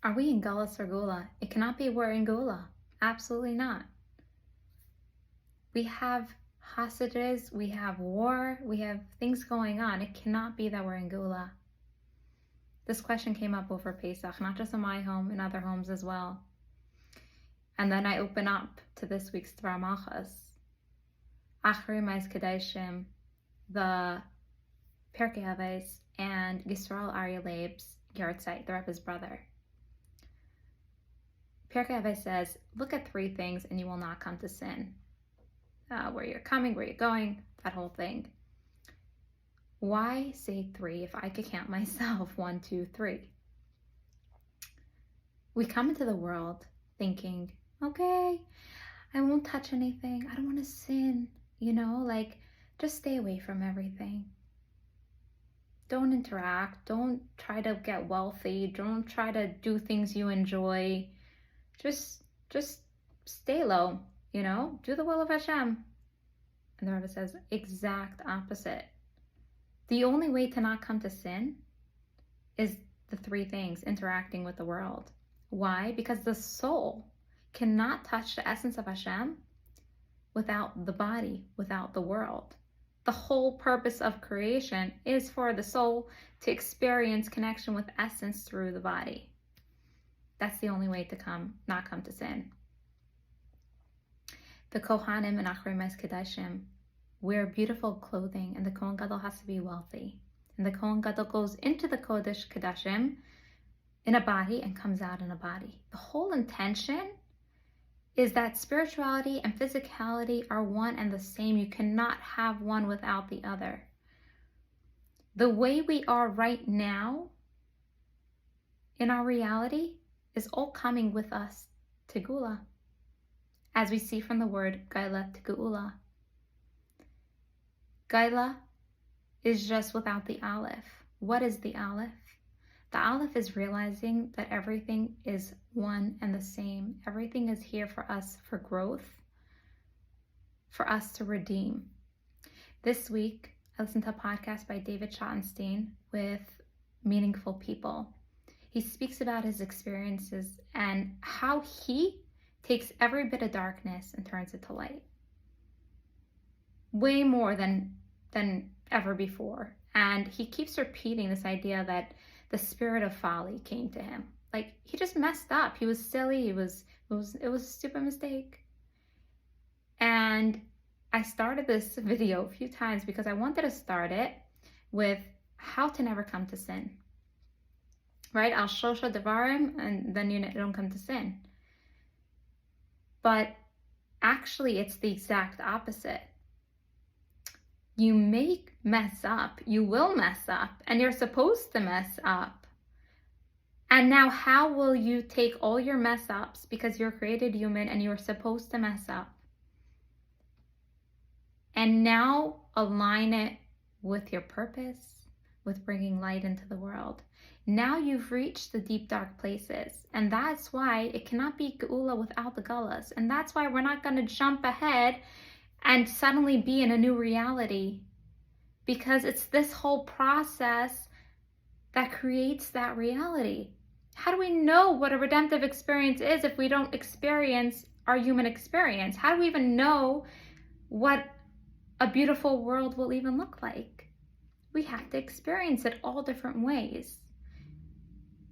Are we in Gullus or Gula? It cannot be we're in Gula. Absolutely not. We have hostages, we have war, we have things going on. It cannot be that we're in Gula. This question came up over Pesach, not just in my home, in other homes as well. And then I open up to this week's Dvar Malchus. Achri Mais Kadeshim, the Pirkei Avos, and Yisrael Aryeh Leib's Yartzeit, the Rebbe's brother. Pirkei Avos says, look at three things and you will not come to sin. Where you're coming, where you're going, that whole thing. Why say three if I could count myself? 1, 2, 3. We come into the world thinking, okay, I won't touch anything. I don't want to sin. Just stay away from everything. Don't interact. Don't try to get wealthy. Don't try to do things you enjoy. Just stay low, do the will of Hashem. And the Rebbe says, exact opposite. The only way to not come to sin is the three things, interacting with the world. Why? Because the soul cannot touch the essence of Hashem without the body, without the world. The whole purpose of creation is for the soul to experience connection with essence through the body. That's the only way to not come to sin. The Kohanim and Achrei Mes Kedashim wear beautiful clothing, and the Kohen Gadol has to be wealthy. And the Kohen Gadol goes into the Kodesh Kedashim in a body and comes out in a body. The whole intention is that spirituality and physicality are one and the same. You cannot have one without the other. The way we are right now in our reality is all coming with us to Gula, as we see from the word Gaila to Geula. Gaila is just without the Aleph. What is the Aleph? The Aleph is realizing that everything is one and the same. Everything is here for us for growth, for us to redeem. This week, I listened to a podcast by David Schottenstein with Meaningful People. He speaks about his experiences and how he takes every bit of darkness and turns it to light. Way more than ever before. And he keeps repeating this idea that the spirit of folly came to him. Like, he just messed up. He was silly. It was a stupid mistake. And I started this video a few times because I wanted to start it with how to never come to sin. Right? Al shosha devarim, and then you don't come to sin. But actually, it's the exact opposite. You may mess up, you will mess up, and you're supposed to mess up. And now how will you take all your mess ups, because you're created human and you're supposed to mess up, and now align it with your purpose, with bringing light into the world? Now you've reached the deep, dark places. And that's why it cannot be Geula without the Gullus. And that's why we're not going to jump ahead and suddenly be in a new reality. Because it's this whole process that creates that reality. How do we know what a redemptive experience is if we don't experience our human experience? How do we even know what a beautiful world will even look like? We have to experience it all different ways.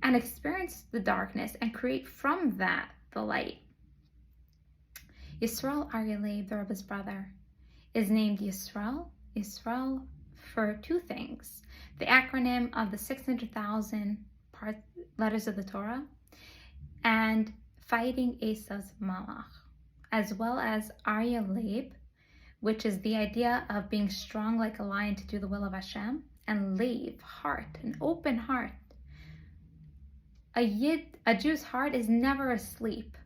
And experience the darkness and create from that the light. Yisrael Aryeh Leib, the Rebbe's brother, is named Yisrael for two things. The acronym of the 600,000 letters of the Torah, and fighting Esau's Malach, as well as Aryeh Leib, which is the idea of being strong like a lion to do the will of Hashem, and Leib, heart, an open heart. A Jew's heart is never asleep.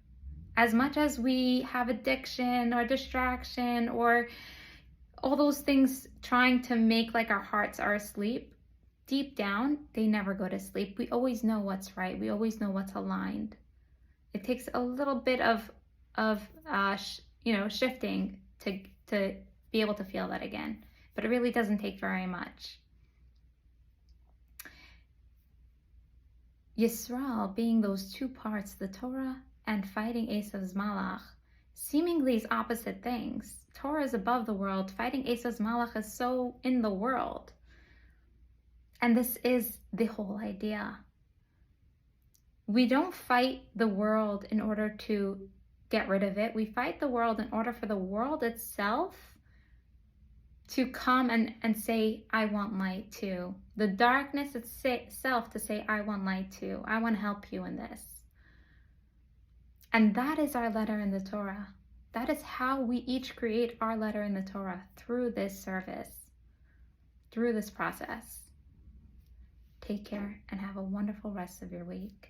As much as we have addiction or distraction or all those things trying to make like our hearts are asleep, deep down, they never go to sleep. We always know what's right. We always know what's aligned. It takes a little bit of shifting to be able to feel that again. But it really doesn't take very much. Yisrael being those two parts, the Torah and fighting Esav's Malach, seemingly is opposite things. Torah is above the world. Fighting Esav's Malach is so in the world. And this is the whole idea. We don't fight the world in order to get rid of it. We fight the world in order for the world itself to come and say, I want light too. The darkness itself to say, I want light too. I want to help you in this. And that is our letter in the Torah. That is how we each create our letter in the Torah, through this service, through this process. Take care and have a wonderful rest of your week.